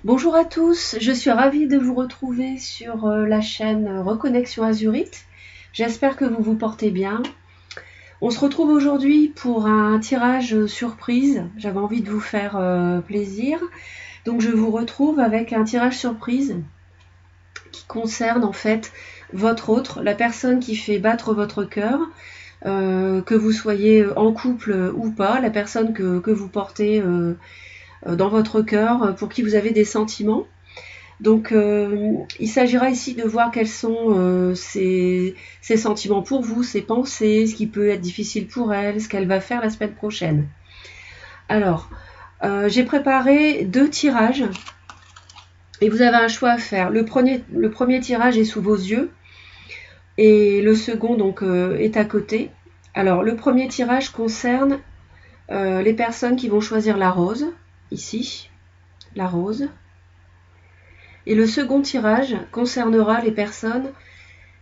Bonjour à tous, je suis ravie de vous retrouver sur la chaîne Reconnexion Azurite. J'espère que vous vous portez bien. On se retrouve aujourd'hui pour un tirage surprise. J'avais envie de vous faire plaisir. Donc je vous retrouve avec un tirage surprise qui concerne en fait votre autre, la personne qui fait battre votre cœur. Que vous soyez en couple ou pas, la personne que vous portez dans votre cœur, pour qui vous avez des sentiments. Donc il s'agira ici de voir quels sont ses sentiments pour vous, ses pensées, ce qui peut être difficile pour elle, ce qu'elle va faire la semaine prochaine. Alors, j'ai préparé 2 tirages et vous avez un choix à faire. Le premier tirage est sous vos yeux et le second donc est à côté. Alors, le premier tirage concerne les personnes qui vont choisir la rose, ici, la rose. Et le second tirage concernera les personnes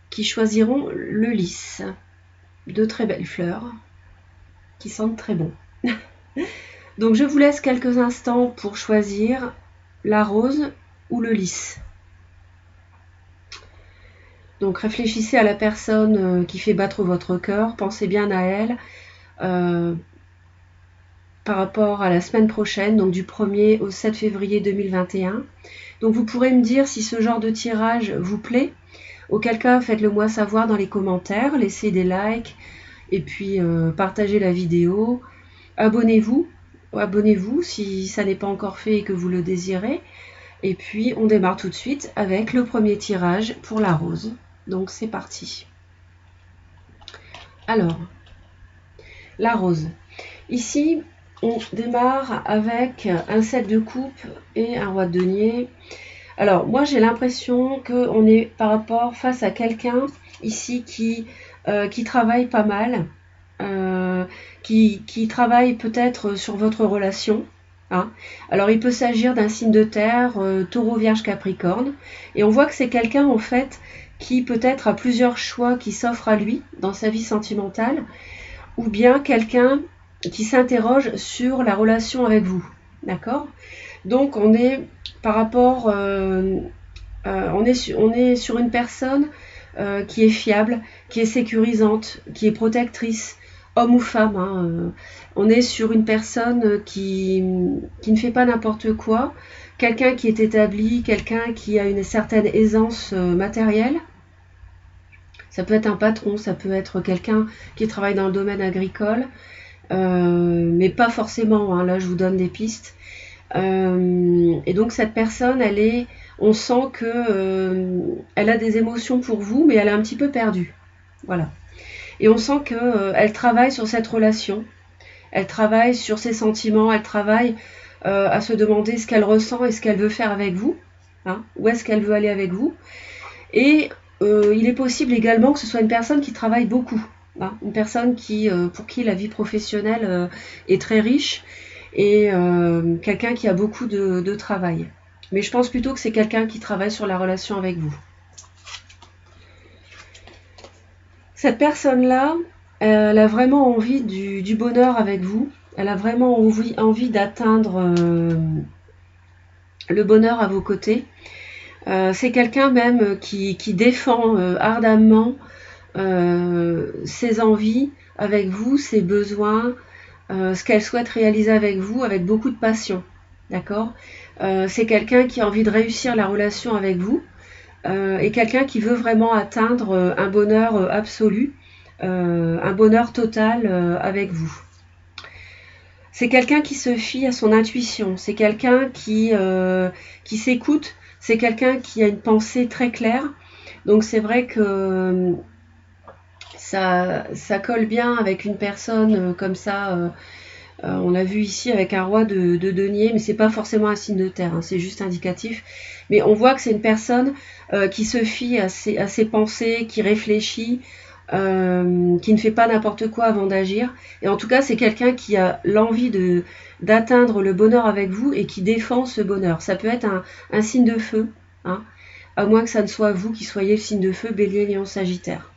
qui choisiront le lys. 2 très belles fleurs qui sentent très bon. Donc je vous laisse quelques instants pour choisir la rose ou le lys. Donc réfléchissez à la personne qui fait battre votre cœur, pensez bien à elle par rapport à la semaine prochaine, donc du 1er au 7 février 2021. Donc vous pourrez me dire si ce genre de tirage vous plaît. Auquel cas, faites-le moi savoir dans les commentaires, laissez des likes et puis partagez la vidéo. Abonnez-vous si ça n'est pas encore fait et que vous le désirez. Et puis on démarre tout de suite avec le premier tirage pour la rose. Donc c'est parti. Alors, la rose. Ici, on démarre avec un 7 de coupe et un roi de denier. Alors, moi, j'ai l'impression qu'on est face à quelqu'un ici qui travaille pas mal, qui travaille peut-être sur votre relation. Hein. Alors, il peut s'agir d'un signe de terre, taureau, vierge, capricorne. Et on voit que c'est quelqu'un, en fait, qui peut-être a plusieurs choix qui s'offrent à lui dans sa vie sentimentale, ou bien quelqu'un qui s'interroge sur la relation avec vous. D'accord ? Donc, on est par rapport, on est sur une personne qui est fiable, qui est sécurisante, qui est protectrice, homme ou femme. Hein, on est sur une personne qui ne fait pas n'importe quoi, quelqu'un qui est établi, quelqu'un qui a une certaine aisance matérielle. Ça peut être un patron, ça peut être quelqu'un qui travaille dans le domaine agricole, mais pas forcément. Hein, là, je vous donne des pistes. Et donc cette personne, on sent que elle a des émotions pour vous, mais elle est un petit peu perdue. Voilà. Et on sent qu'elle travaille sur cette relation, elle travaille sur ses sentiments, elle travaille à se demander ce qu'elle ressent et ce qu'elle veut faire avec vous, hein, où est-ce qu'elle veut aller avec vous. Et il est possible également que ce soit une personne qui travaille beaucoup, hein, une personne pour qui la vie professionnelle est très riche, et quelqu'un qui a beaucoup de travail. Mais je pense plutôt que c'est quelqu'un qui travaille sur la relation avec vous. Cette personne-là, elle a vraiment envie du bonheur avec vous. Elle a vraiment envie d'atteindre le bonheur à vos côtés. C'est quelqu'un même qui défend ardemment ses envies avec vous, ses besoins, ce qu'elle souhaite réaliser avec vous, avec beaucoup de passion. D'accord ? C'est quelqu'un qui a envie de réussir la relation avec vous et quelqu'un qui veut vraiment atteindre un bonheur absolu, un bonheur total avec vous. C'est quelqu'un qui se fie à son intuition, c'est quelqu'un qui s'écoute, c'est quelqu'un qui a une pensée très claire. Donc c'est vrai que ça colle bien avec une personne comme ça. On l'a vu ici avec un roi de denier, mais c'est pas forcément un signe de terre, hein, c'est juste indicatif. Mais on voit que c'est une personne qui se fie à ses pensées, qui réfléchit, qui ne fait pas n'importe quoi avant d'agir. Et en tout cas, c'est quelqu'un qui a l'envie d'atteindre le bonheur avec vous et qui défend ce bonheur. Ça peut être un signe de feu, hein, à moins que ça ne soit vous qui soyez le signe de feu, Bélier, Lion, Sagittaire.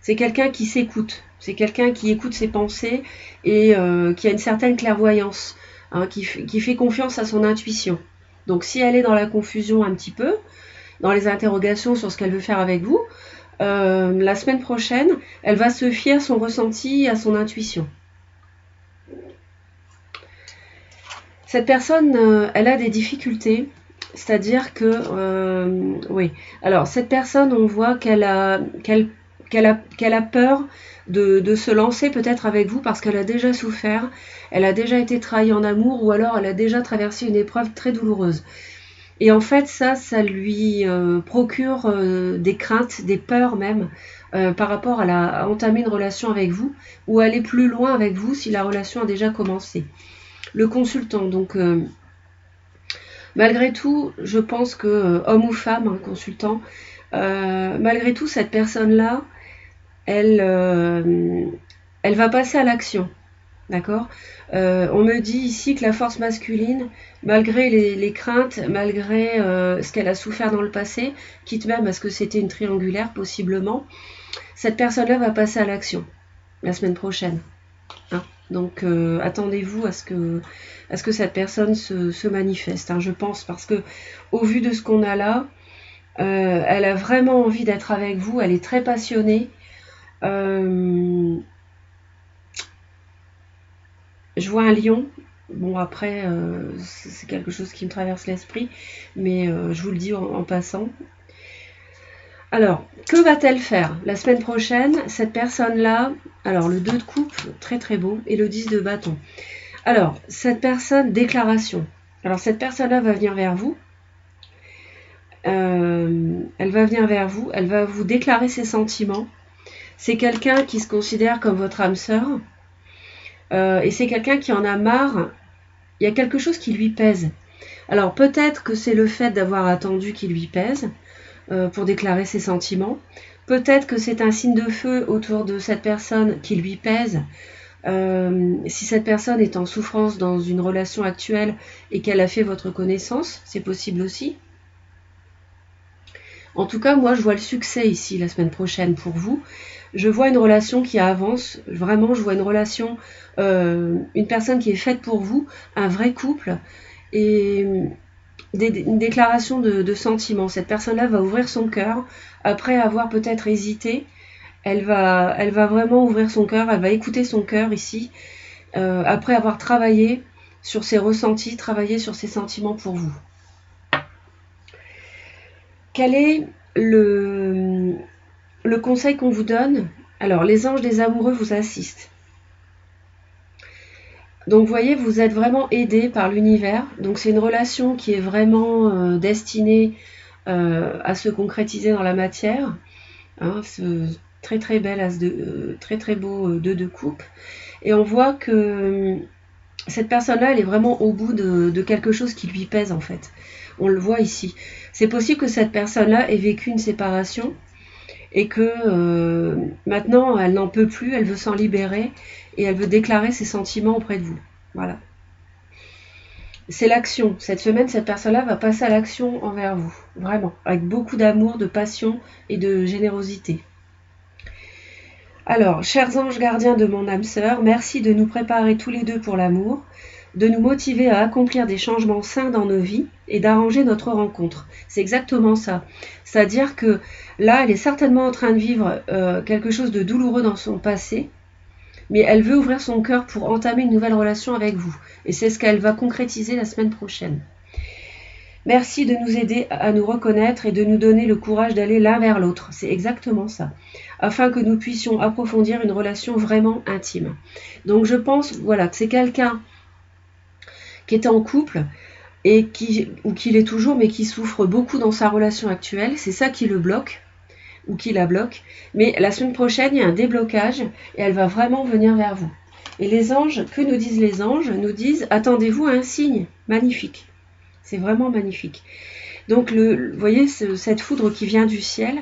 C'est quelqu'un qui s'écoute, c'est quelqu'un qui écoute ses pensées et qui a une certaine clairvoyance. hein, qui fait confiance à son intuition. Donc si elle est dans la confusion un petit peu, dans les interrogations sur ce qu'elle veut faire avec vous, la semaine prochaine, elle va se fier à son ressenti, à son intuition. Cette personne, elle a des difficultés, c'est-à-dire que, oui, alors cette personne, on voit qu'elle a peur de se lancer peut-être avec vous parce qu'elle a déjà souffert, elle a déjà été trahie en amour ou alors elle a déjà traversé une épreuve très douloureuse. Et en fait, ça lui procure des craintes, des peurs même, par rapport à entamer une relation avec vous ou aller plus loin avec vous si la relation a déjà commencé. Le consultant, donc malgré tout, je pense que homme ou femme, un consultant, malgré tout, cette personne-là, elle va passer à l'action. D'accord. On me dit ici que la force masculine, malgré les craintes, malgré ce qu'elle a souffert dans le passé, quitte même à ce que c'était une triangulaire possiblement, cette personne-là va passer à l'action la semaine prochaine. Hein. Donc attendez-vous à ce que cette personne se manifeste, hein, je pense, parce que au vu de ce qu'on a là, elle a vraiment envie d'être avec vous, elle est très passionnée. Je vois un lion. Bon, après, c'est quelque chose qui me traverse l'esprit, mais je vous le dis en passant. Alors, que va-t-elle faire la semaine prochaine? Cette personne-là, alors le 2 de coupe, très très beau, et le 10 de bâton. Alors, cette personne, déclaration. Alors, cette personne-là va venir vers vous. Elle va venir vers vous, elle va vous déclarer ses sentiments. C'est quelqu'un qui se considère comme votre âme sœur. Et c'est quelqu'un qui en a marre. Il y a quelque chose qui lui pèse. Alors peut-être que c'est le fait d'avoir attendu qui lui pèse pour déclarer ses sentiments. Peut-être que c'est un signe de feu autour de cette personne qui lui pèse. Si cette personne est en souffrance dans une relation actuelle et qu'elle a fait votre connaissance, c'est possible aussi. En tout cas, moi je vois le succès ici la semaine prochaine pour vous. Je vois une relation qui avance, vraiment je vois une relation, une personne qui est faite pour vous, un vrai couple, et une déclaration de sentiments. Cette personne-là va ouvrir son cœur, après avoir peut-être hésité, elle va vraiment ouvrir son cœur, elle va écouter son cœur ici, après avoir travaillé sur ses ressentis, travaillé sur ses sentiments pour vous. Quel est le conseil qu'on vous donne? Alors, les anges des amoureux vous assistent. Donc, vous voyez, vous êtes vraiment aidé par l'univers. Donc, c'est une relation qui est vraiment destinée à se concrétiser dans la matière. Hein, ce très très bel as de très très beau 2 de coupe. Et on voit que cette personne-là, elle est vraiment au bout de quelque chose qui lui pèse en fait. On le voit ici. C'est possible que cette personne-là ait vécu une séparation et que maintenant elle n'en peut plus, elle veut s'en libérer et elle veut déclarer ses sentiments auprès de vous. Voilà. C'est l'action. Cette semaine, cette personne-là va passer à l'action envers vous. Vraiment. Avec beaucoup d'amour, de passion et de générosité. Alors, chers anges gardiens de mon âme sœur, merci de nous préparer tous les deux pour l'amour, de nous motiver à accomplir des changements sains dans nos vies et d'arranger notre rencontre. C'est exactement ça. C'est-à-dire que là, elle est certainement en train de vivre quelque chose de douloureux dans son passé, mais elle veut ouvrir son cœur pour entamer une nouvelle relation avec vous. Et c'est ce qu'elle va concrétiser la semaine prochaine. Merci de nous aider à nous reconnaître et de nous donner le courage d'aller l'un vers l'autre. C'est exactement ça. Afin que nous puissions approfondir une relation vraiment intime. Donc je pense, voilà, que c'est quelqu'un qui est en couple et ou qui l'est toujours, mais qui souffre beaucoup dans sa relation actuelle. C'est ça qui le bloque ou qui la bloque. Mais la semaine prochaine, il y a un déblocage et elle va vraiment venir vers vous. Et les anges, que nous disent les anges? Nous disent, attendez-vous à un signe magnifique. C'est vraiment magnifique. Donc, vous voyez, cette foudre qui vient du ciel,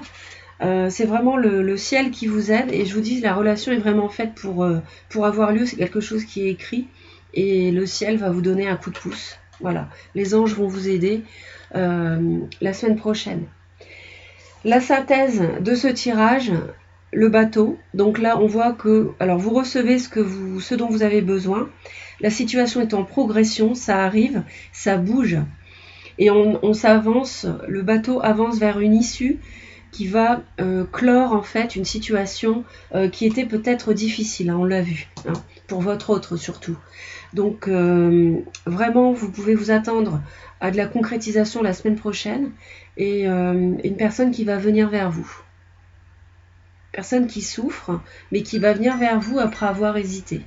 c'est vraiment le ciel qui vous aide. Et je vous dis, la relation est vraiment faite pour avoir lieu. C'est quelque chose qui est écrit. Et le ciel va vous donner un coup de pouce. Voilà. Les anges vont vous aider la semaine prochaine. La synthèse de ce tirage, le bateau. Donc là, on voit que, alors vous recevez ce dont vous avez besoin. La situation est en progression, ça arrive, ça bouge. Et on s'avance, le bateau avance vers une issue qui va clore en fait une situation qui était peut-être difficile, hein, on l'a vu, hein, pour votre autre surtout. Donc vraiment, vous pouvez vous attendre à de la concrétisation la semaine prochaine et une personne qui va venir vers vous. Personne qui souffre, mais qui va venir vers vous après avoir hésité.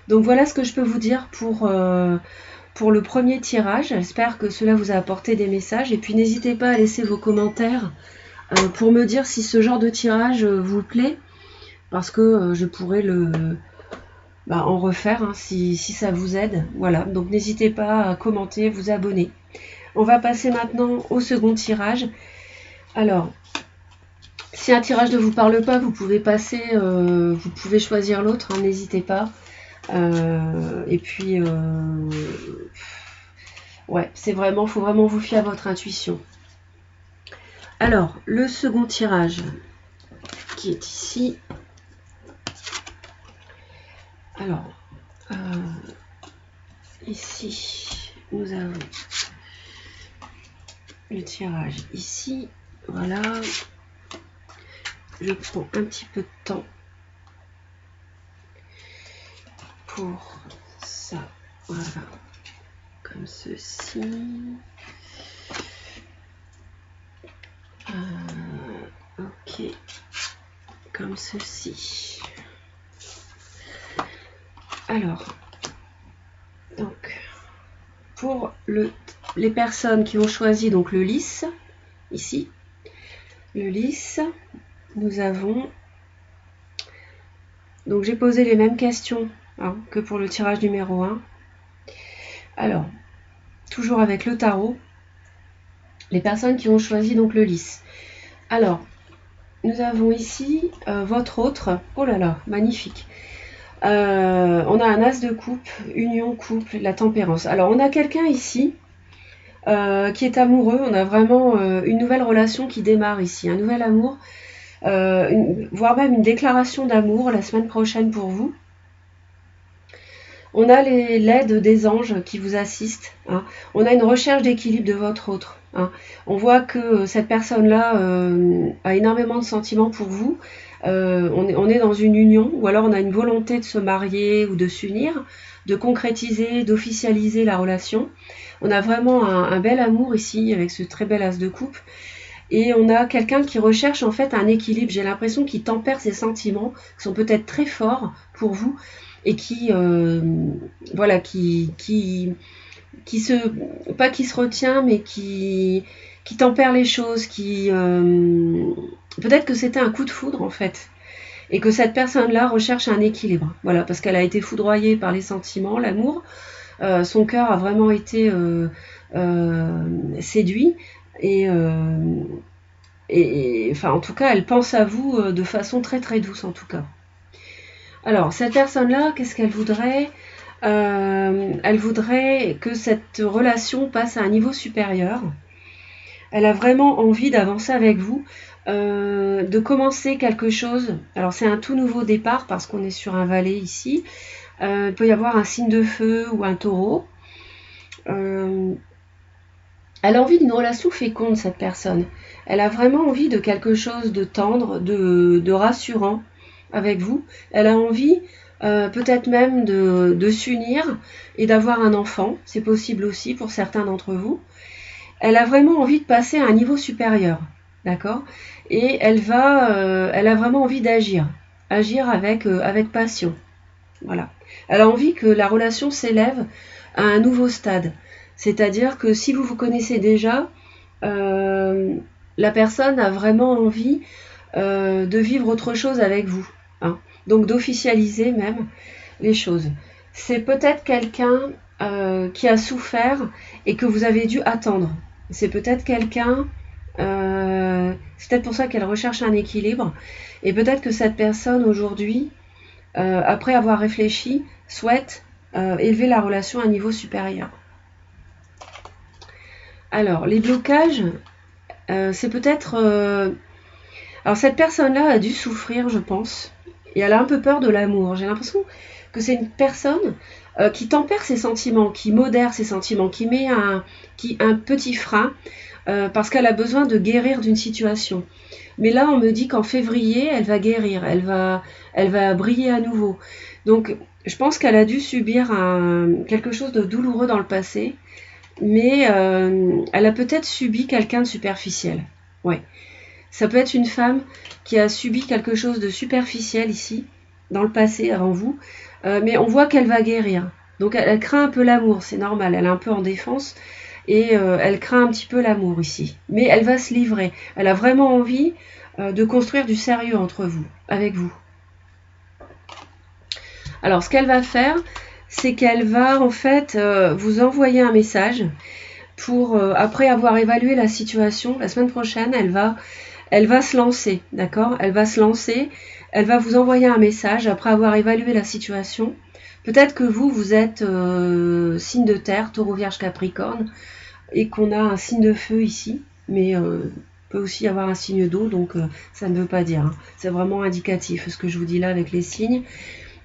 Donc voilà ce que je peux vous dire pour le premier tirage. J'espère que cela vous a apporté des messages. Et puis n'hésitez pas à laisser vos commentaires pour me dire si ce genre de tirage vous plaît. Parce que je pourrais en refaire hein, si ça vous aide. Voilà, donc n'hésitez pas à commenter, vous abonner. On va passer maintenant au second tirage. Alors, si un tirage ne vous parle pas, vous pouvez passer, vous pouvez choisir l'autre, hein, n'hésitez pas. Et puis, ouais, faut vraiment vous fier à votre intuition. Alors, le second tirage qui est ici. Alors, ici, nous avons le tirage ici. Voilà. Je prends un petit peu de temps pour ça. Voilà. Comme ceci. Ok. Comme ceci. Alors, donc, pour les personnes qui ont choisi donc le lys, ici, le lys, nous avons, donc j'ai posé les mêmes questions hein, que pour le tirage numéro 1. Alors, toujours avec le tarot, les personnes qui ont choisi donc le lys. Alors, nous avons ici votre autre, oh là là, magnifique. On a un as de coupe, union, couple, la tempérance. Alors on a quelqu'un ici qui est amoureux, on a vraiment une nouvelle relation qui démarre ici, un nouvel amour, voire même une déclaration d'amour la semaine prochaine pour vous. On a l'aide des anges qui vous assistent, hein. On a une recherche d'équilibre de votre autre. Hein. On voit que cette personne-là a énormément de sentiments pour vous. On est dans une union, ou alors on a une volonté de se marier ou de s'unir, de concrétiser, d'officialiser la relation. On a vraiment un bel amour ici, avec ce très bel as de coupe. Et on a quelqu'un qui recherche en fait un équilibre. J'ai l'impression qu'il tempère ses sentiments, qui sont peut-être très forts pour vous, et qui voilà, qui se, pas qui se retient, mais qui tempère les choses, peut-être que c'était un coup de foudre en fait, et que cette personne-là recherche un équilibre, voilà, parce qu'elle a été foudroyée par les sentiments, l'amour, son cœur a vraiment été séduit, et enfin en tout cas elle pense à vous de façon très très douce en tout cas. Alors cette personne-là, qu'est-ce qu'elle voudrait ? Elle voudrait que cette relation passe à un niveau supérieur. Elle a vraiment envie d'avancer avec vous, de commencer quelque chose. Alors c'est un tout nouveau départ parce qu'on est sur un valet ici. Il peut y avoir un signe de feu ou un taureau. Elle a envie d'une relation féconde, cette personne. Elle a vraiment envie de quelque chose de tendre, de rassurant avec vous. Elle a envie peut-être même de s'unir et d'avoir un enfant. C'est possible aussi pour certains d'entre vous. Elle a vraiment envie de passer à un niveau supérieur, d'accord ? Et elle a vraiment envie d'agir avec passion, voilà. Elle a envie que la relation s'élève à un nouveau stade, c'est-à-dire que si vous vous connaissez déjà, la personne a vraiment envie de vivre autre chose avec vous, hein, donc d'officialiser même les choses. C'est peut-être quelqu'un qui a souffert et que vous avez dû attendre. C'est peut-être quelqu'un, c'est peut-être pour ça qu'elle recherche un équilibre, et peut-être que cette personne aujourd'hui, après avoir réfléchi, souhaite élever la relation à un niveau supérieur. Alors, les blocages, c'est peut-être Alors cette personne-là a dû souffrir, je pense, et elle a un peu peur de l'amour. J'ai l'impression que c'est une personne qui tempère ses sentiments, qui modère ses sentiments, qui met un petit frein parce qu'elle a besoin de guérir d'une situation. Mais là, on me dit qu'en février, elle va guérir, elle va briller à nouveau. Donc, je pense qu'elle a dû subir quelque chose de douloureux dans le passé, mais elle a peut-être subi quelqu'un de superficiel. Ouais. Ça peut être une femme qui a subi quelque chose de superficiel ici, dans le passé, avant vous, mais on voit qu'elle va guérir. Donc elle craint un peu l'amour, c'est normal, elle est un peu en défense, et elle craint un petit peu l'amour ici. Mais elle va se livrer, elle a vraiment envie de construire du sérieux entre vous, avec vous. Alors ce qu'elle va faire, c'est qu'elle va en fait vous envoyer un message pour, après avoir évalué la situation, la semaine prochaine, elle va se lancer, d'accord? Elle va se lancer, elle va vous envoyer un message après avoir évalué la situation. Peut-être que vous êtes signe de terre, taureau, vierge, capricorne, et qu'on a un signe de feu ici, mais peut aussi y avoir un signe d'eau, donc ça ne veut pas dire. Hein. C'est vraiment indicatif ce que je vous dis là avec les signes.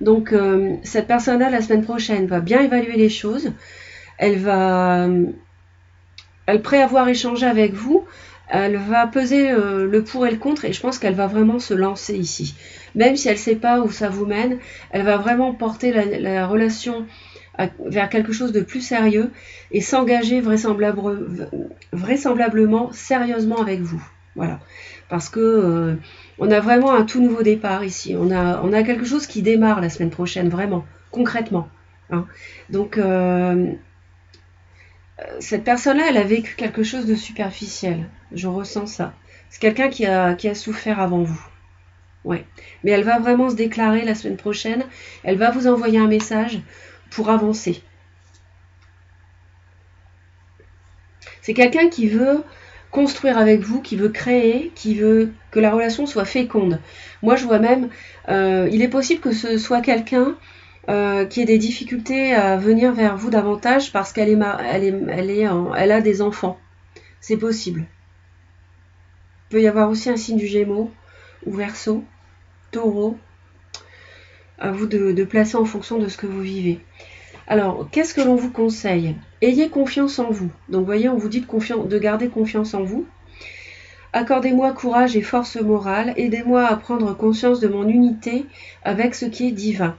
Donc cette personne-là, la semaine prochaine, va bien évaluer les choses. Après avoir échangé avec vous, elle va peser le pour et le contre, et je pense qu'elle va vraiment se lancer ici. Même si elle ne sait pas où ça vous mène, elle va vraiment porter la relation vers quelque chose de plus sérieux et s'engager vraisemblablement sérieusement avec vous. Voilà. Parce que on a vraiment un tout nouveau départ ici. On a quelque chose qui démarre la semaine prochaine, vraiment, concrètement. Hein. Donc cette personne-là, elle a vécu quelque chose de superficiel. Je ressens ça. C'est quelqu'un qui a souffert avant vous. Ouais. Mais elle va vraiment se déclarer la semaine prochaine. Elle va vous envoyer un message pour avancer. C'est quelqu'un qui veut construire avec vous, qui veut créer, qui veut que la relation soit féconde. Moi, je vois même, il est possible que ce soit quelqu'un qui ait des difficultés à venir vers vous davantage parce qu'elle a des enfants. C'est possible. Il peut y avoir aussi un signe du Gémeaux ou Verseau, Taureau. À vous de placer en fonction de ce que vous vivez. Alors, qu'est-ce que l'on vous conseille? Ayez confiance en vous. Donc, vous voyez, on vous dit de garder confiance en vous. Accordez-moi courage et force morale. Aidez-moi à prendre conscience de mon unité avec ce qui est divin.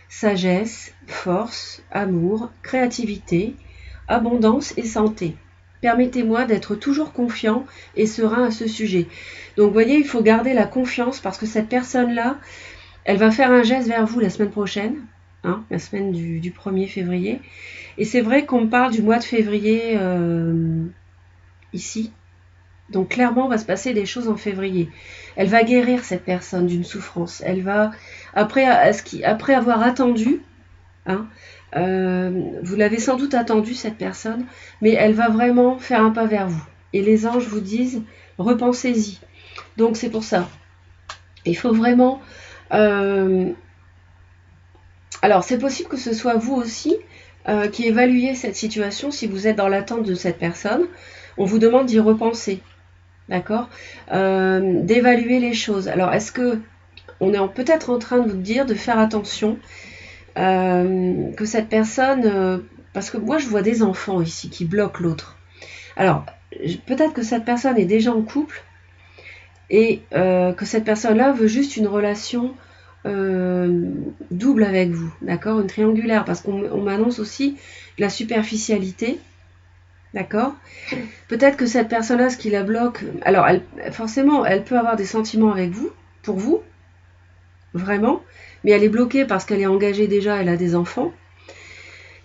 Sagesse, force, amour, créativité, abondance et santé. Permettez-moi d'être toujours confiant et serein à ce sujet. Donc, vous voyez, il faut garder la confiance parce que cette personne-là, elle va faire un geste vers vous la semaine prochaine, hein, la semaine du 1er février. Et c'est vrai qu'on parle du mois de février ici. Donc clairement, va se passer des choses en février. Elle va guérir cette personne d'une souffrance. Elle va, après avoir attendu, hein, vous l'avez sans doute attendu cette personne, mais elle va vraiment faire un pas vers vous. Et les anges vous disent, repensez-y. Donc c'est pour ça. Il faut vraiment... alors c'est possible que ce soit vous aussi qui évaluez cette situation si vous êtes dans l'attente de cette personne. On vous demande d'y repenser. D'accord, d'évaluer les choses. Alors, est-ce que on est peut-être en train de vous dire de faire attention que cette personne... parce que moi, je vois des enfants ici qui bloquent l'autre. Alors, peut-être que cette personne est déjà en couple et que cette personne-là veut juste une relation double avec vous. D'accord, une triangulaire. Parce qu'on m'annonce aussi la superficialité. D'accord. Peut-être que cette personne-là, ce qui la bloque... Alors, forcément, elle peut avoir des sentiments avec vous, pour vous, vraiment, mais elle est bloquée parce qu'elle est engagée déjà, elle a des enfants.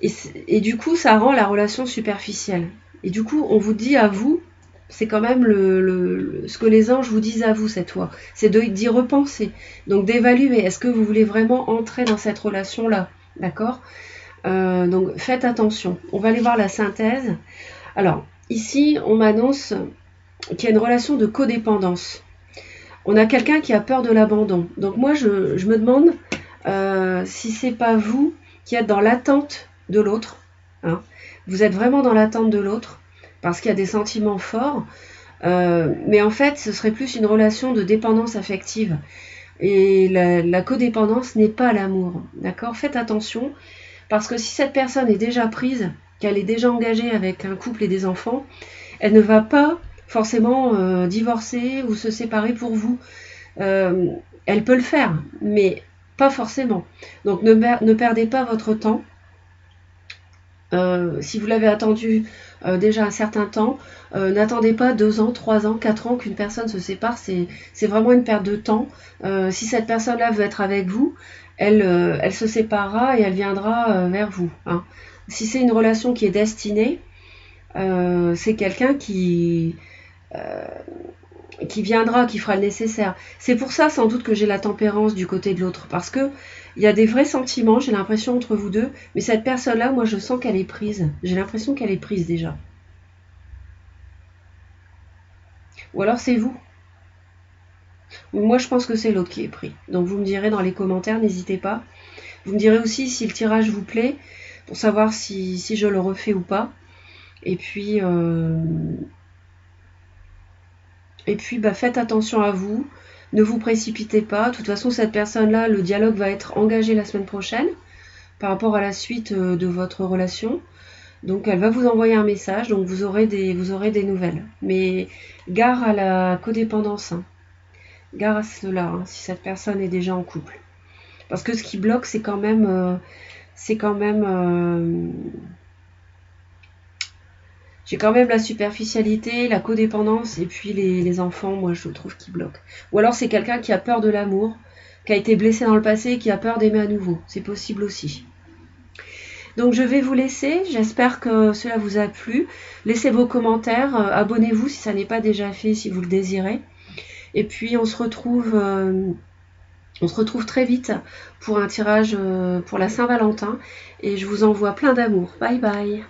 Et du coup, ça rend la relation superficielle. Et du coup, on vous dit à vous, c'est quand même ce que les anges vous disent à vous cette fois, c'est d'y repenser. Donc, d'évaluer, est-ce que vous voulez vraiment entrer dans cette relation-là? D'accord. Donc, faites attention. On va aller voir la synthèse. Alors, ici, on m'annonce qu'il y a une relation de codépendance. On a quelqu'un qui a peur de l'abandon. Donc moi, je me demande si c'est pas vous qui êtes dans l'attente de l'autre. Hein. Vous êtes vraiment dans l'attente de l'autre parce qu'il y a des sentiments forts. Mais en fait, ce serait plus une relation de dépendance affective. Et la codépendance n'est pas l'amour. D'accord? Faites attention, parce que si cette personne est déjà prise, qu'elle est déjà engagée avec un couple et des enfants, elle ne va pas forcément divorcer ou se séparer pour vous. Elle peut le faire, mais pas forcément. Donc ne perdez pas votre temps. Si vous l'avez attendu déjà un certain temps, n'attendez pas 2 ans, 3 ans, 4 ans qu'une personne se sépare, c'est vraiment une perte de temps. Si cette personne-là veut être avec vous, elle se séparera et elle viendra vers vous. Hein. Si c'est une relation qui est destinée, c'est quelqu'un qui viendra, qui fera le nécessaire. C'est pour ça sans doute que j'ai la tempérance du côté de l'autre, parce que il y a des vrais sentiments, j'ai l'impression, entre vous deux, mais cette personne-là, moi je sens qu'elle est prise. J'ai l'impression qu'elle est prise déjà. Ou alors c'est vous. Moi je pense que c'est l'autre qui est pris. Donc vous me direz dans les commentaires, n'hésitez pas. Vous me direz aussi si le tirage vous plaît, pour savoir si je le refais ou pas. Et puis bah, faites attention à vous, ne vous précipitez pas. De toute façon, cette personne-là, le dialogue va être engagé la semaine prochaine par rapport à la suite de votre relation. Donc elle va vous envoyer un message, donc vous aurez des nouvelles. Mais gare à la codépendance, hein. Gare à cela, hein, si cette personne est déjà en couple. Parce que ce qui bloque, c'est quand même... j'ai quand même la superficialité, la codépendance, et puis les enfants, moi je trouve qu'ils bloquent. Ou alors c'est quelqu'un qui a peur de l'amour, qui a été blessé dans le passé et qui a peur d'aimer à nouveau. C'est possible aussi. Donc je vais vous laisser, j'espère que cela vous a plu. Laissez vos commentaires, abonnez-vous si ça n'est pas déjà fait, si vous le désirez. Et puis on se retrouve très vite pour un tirage pour la Saint-Valentin. Et je vous envoie plein d'amour. Bye bye.